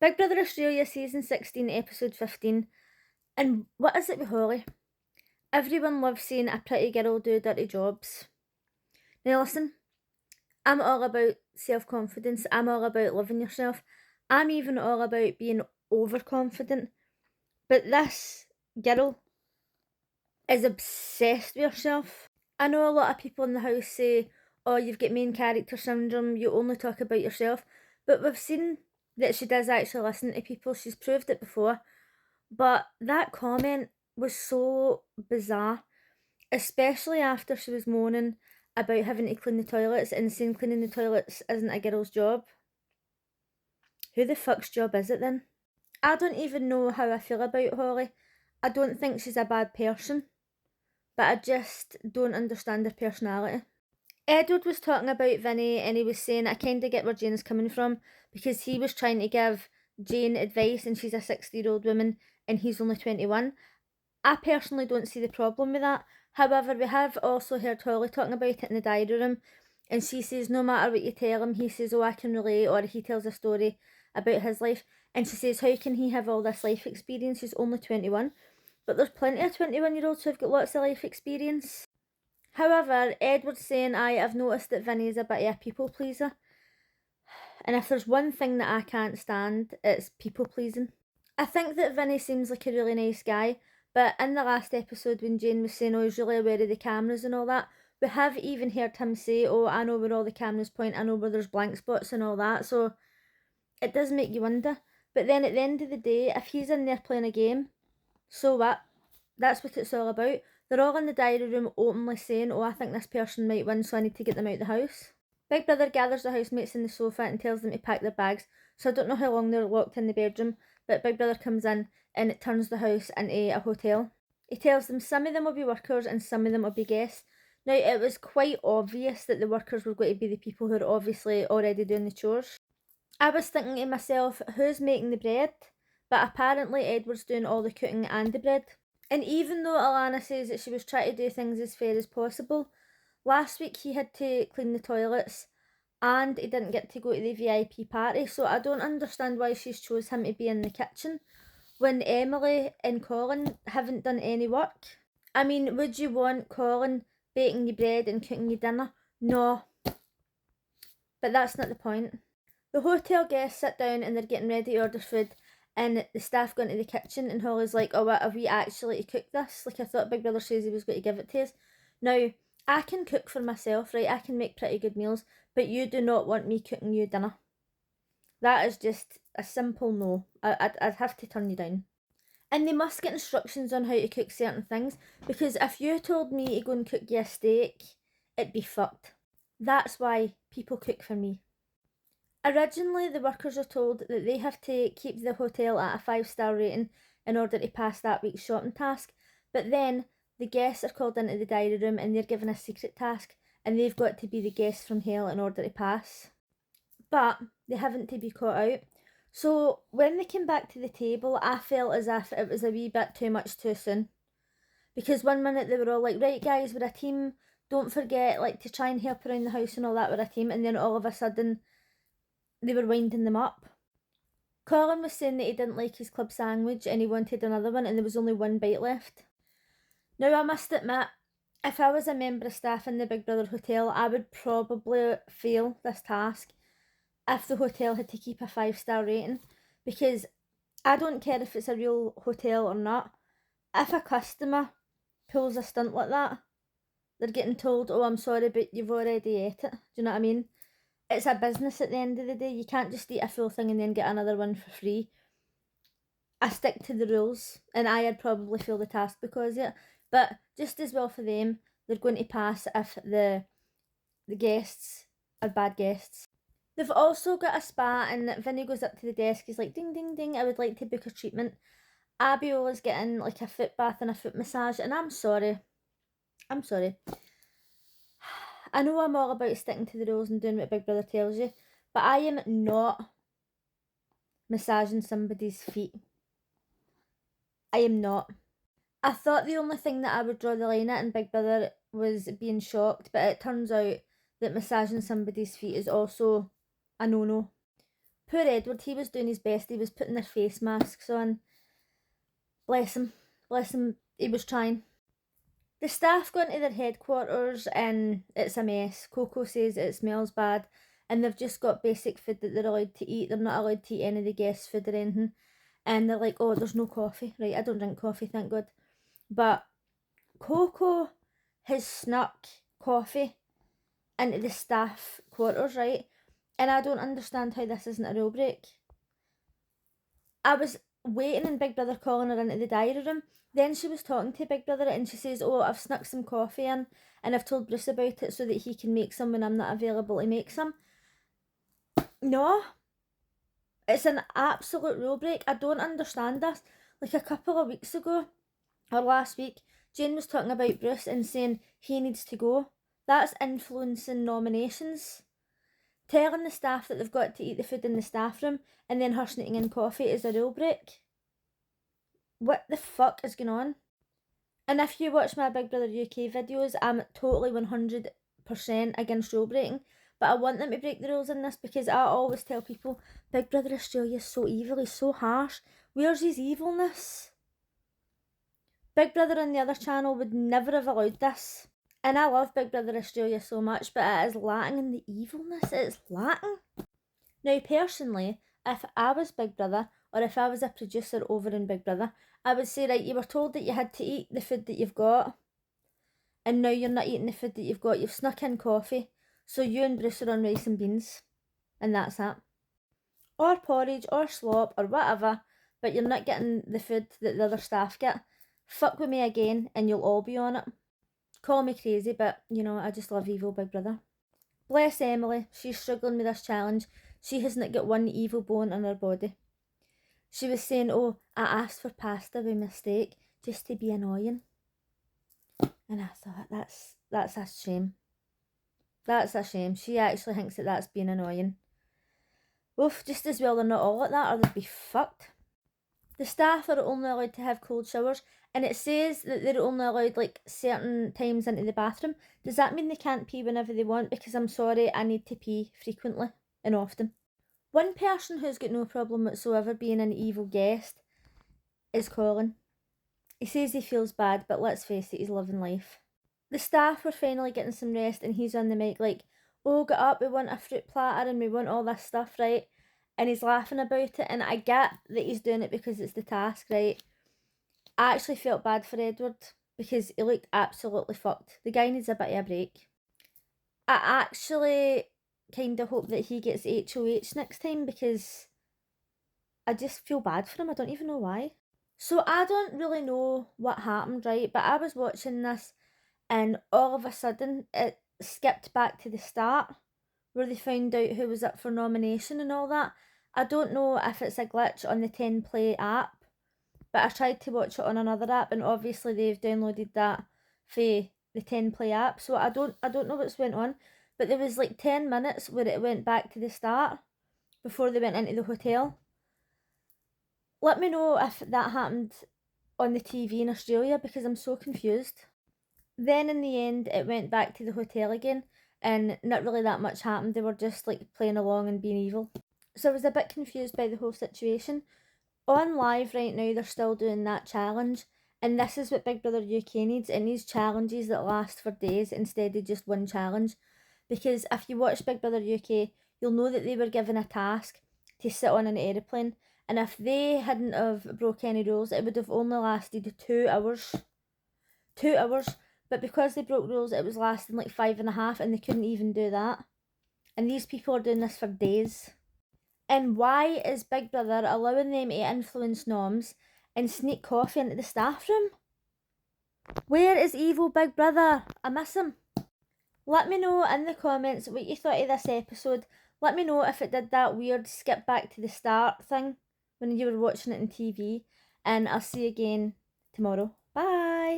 Big Brother Australia Season 16, Episode 15. And what is it with Holly? Everyone loves seeing a pretty girl do dirty jobs. Now listen, I'm all about self-confidence. I'm all about loving yourself. I'm even all about being overconfident. But this girl is obsessed with herself. I know a lot of people in the house say, oh, you've got main character syndrome, you only talk about yourself. But we've seen that she does actually listen to people. She's proved it before. But that comment was so bizarre, especially after she was moaning about having to clean the toilets and saying cleaning the toilets isn't a girl's job. Who the fuck's job is it then? I don't even know how I feel about Holly. I don't think she's a bad person, but I just don't understand her personality. Edward was talking about Vinny and he was saying, I kind of get where Jane's coming from, because he was trying to give Jane advice and she's a 60-year-old woman and he's only 21. I personally don't see the problem with that. However, we have also heard Holly talking about it in the diary room, and she says no matter what you tell him, he says, oh, I can relate, or he tells a story about his life, and she says, how can he have all this life experience? He's only 21. But there's plenty of 21-year-olds who've got lots of life experience. However, Edward's saying, I've noticed that Vinny is a bit of a people pleaser. And if there's one thing that I can't stand, it's people pleasing. I think that Vinny seems like a really nice guy, but in the last episode when Jane was saying, oh, he's really aware of the cameras and all that, we have even heard him say, oh, I know where all the cameras point, I know where there's blank spots and all that, so it does make you wonder. But then at the end of the day, if he's in there playing a game, so what? That's what it's all about. They're all in the diary room openly saying, oh, I think this person might win, so I need to get them out of the house. Big Brother gathers the housemates in the sofa and tells them to pack their bags, so I don't know how long they're locked in the bedroom, but Big Brother comes in and it turns the house into a hotel. He tells them some of them will be workers and some of them will be guests. Now, it was quite obvious that the workers were going to be the people who are obviously already doing the chores. I was thinking to myself, who's making the bread? But apparently Edward's doing all the cooking and the bread. And even though Alana says that she was trying to do things as fair as possible, last week he had to clean the toilets and he didn't get to go to the VIP party, so I don't understand why she's chose him to be in the kitchen when Emily and Colin haven't done any work. I mean, would you want Colin baking your bread and cooking your dinner? No. But that's not the point. The hotel guests sit down and they're getting ready to order food, and the staff go into the kitchen and Holly's like, oh, what, are we actually to cook this? Like, I thought Big Brother says he was going to give it to us. Now, I can cook for myself, right? I can make pretty good meals, but you do not want me cooking you dinner. That is just a simple no. I'd have to turn you down. And they must get instructions on how to cook certain things, because if you told me to go and cook you a steak, it'd be fucked. That's why people cook for me. Originally, the workers are told that they have to keep the hotel at a 5-star rating in order to pass that week's shopping task, but then the guests are called into the diary room and they're given a secret task, and they've got to be the guests from hell in order to pass. But they haven't to be caught out. So when they came back to the table, I felt as if it was a wee bit too much too soon. Because one minute they were all like, right guys, we're a team, don't forget like to try and help around the house and all that, we're a team, and then all of a sudden they were winding them up. Colin was saying that he didn't like his club sandwich and he wanted another one, and there was only one bite left. Now, I must admit, if I was a member of staff in the Big Brother hotel, I would probably fail this task if the hotel had to keep a 5-star rating, because I don't care if it's a real hotel or not. If a customer pulls a stunt like that, they're getting told, oh, I'm sorry, but you've already ate it. Do you know what I mean? It's a business at the end of the day. You can't just eat a full thing and then get another one for free. I stick to the rules, and I'd probably fail the task because of it. But just as well for them, they're going to pass if the guests are bad guests. They've also got a spa, and Vinny goes up to the desk. He's like, ding, ding, ding, I would like to book a treatment. Abiola's getting like a foot bath and a foot massage, and I'm sorry. I know I'm all about sticking to the rules and doing what Big Brother tells you, but I am not massaging somebody's feet. I am not. I thought the only thing that I would draw the line at in Big Brother was being shocked, but it turns out that massaging somebody's feet is also a no-no. Poor Edward, he was doing his best, he was putting their face masks on. Bless him, he was trying. The staff go into their headquarters and it's a mess. Coco says it smells bad and they've just got basic food that they're allowed to eat. They're not allowed to eat any of the guests' food or anything. And they're like, oh, there's no coffee. Right, I don't drink coffee, thank God. But Coco has snuck coffee into the staff quarters, right? And I don't understand how this isn't a rule break. I was waiting and Big Brother calling her into the diary room. Then she was talking to Big Brother and she says, oh, I've snuck some coffee in and I've told Bruce about it so that he can make some when I'm not available to make some. No. It's an absolute rule break. I don't understand this. Like a couple of weeks ago, or last week, Jane was talking about Bruce and saying he needs to go. That's influencing nominations. Telling the staff that they've got to eat the food in the staff room and then her sneaking in coffee is a rule break. What the fuck is going on? And if you watch my Big Brother UK videos, I'm totally 100% against rule breaking. But I want them to break the rules in this because I always tell people, Big Brother Australia is so evil, he's so harsh. Where's his evilness? Big Brother on the other channel would never have allowed this. And I love Big Brother Australia so much, but it is lacking in the evilness. It's lacking. Now, personally, if I was Big Brother, or if I was a producer over in Big Brother, I would say, right, you were told that you had to eat the food that you've got, and now you're not eating the food that you've got. You've snuck in coffee, so you and Bruce are on rice and beans, and that's that. Or porridge, or slop, or whatever, but you're not getting the food that the other staff get. Fuck with me again, and you'll all be on it. Call me crazy, but, you know, I just love evil Big Brother. Bless Emily, she's struggling with this challenge. She hasn't got one evil bone in her body. She was saying, oh, I asked for pasta by mistake, just to be annoying. And I thought, that's a shame. That's a shame. She actually thinks that that's being annoying. Oof, just as well they're not all like that or they'd be fucked. The staff are only allowed to have cold showers, and it says that they're only allowed like certain times into the bathroom. Does that mean they can't pee whenever they want? Because I'm sorry, I need to pee frequently and often. One person who's got no problem whatsoever being an evil guest is Colin. He says he feels bad, but let's face it, he's living life. The staff were finally getting some rest and he's on the mic like, oh, get up, we want a fruit platter and we want all this stuff, right? And he's laughing about it, and I get that he's doing it because it's the task, right? I actually felt bad for Edward because he looked absolutely fucked. The guy needs a bit of a break. I actually kind of hope that he gets HOH next time because I just feel bad for him. I don't even know why. So I don't really know what happened, right? But I was watching this and all of a sudden it skipped back to the start where they found out who was up for nomination and all that. I don't know if it's a glitch on the 10 Play app, but I tried to watch it on another app and obviously they've downloaded that for the 10 Play app, so I don't know what's went on, but there was like 10 minutes where it went back to the start before they went into the hotel. Let me know if that happened on the TV in Australia because I'm so confused. Then in the end it went back to the hotel again and not really that much happened. They were just like playing along and being evil. So I was a bit confused by the whole situation. On live right now, they're still doing that challenge. And this is what Big Brother UK needs. It needs challenges that last for days instead of just one challenge. Because if you watch Big Brother UK, you'll know that they were given a task to sit on an aeroplane. And if they hadn't have broke any rules, it would have only lasted 2 hours. 2 hours. But because they broke rules, it was lasting like 5.5 and they couldn't even do that. And these people are doing this for days. And why is Big Brother allowing them to influence noms and sneak coffee into the staff room? Where is evil Big Brother? I miss him. Let me know in the comments what you thought of this episode. Let me know if it did that weird skip back to the start thing when you were watching it on TV. And I'll see you again tomorrow. Bye!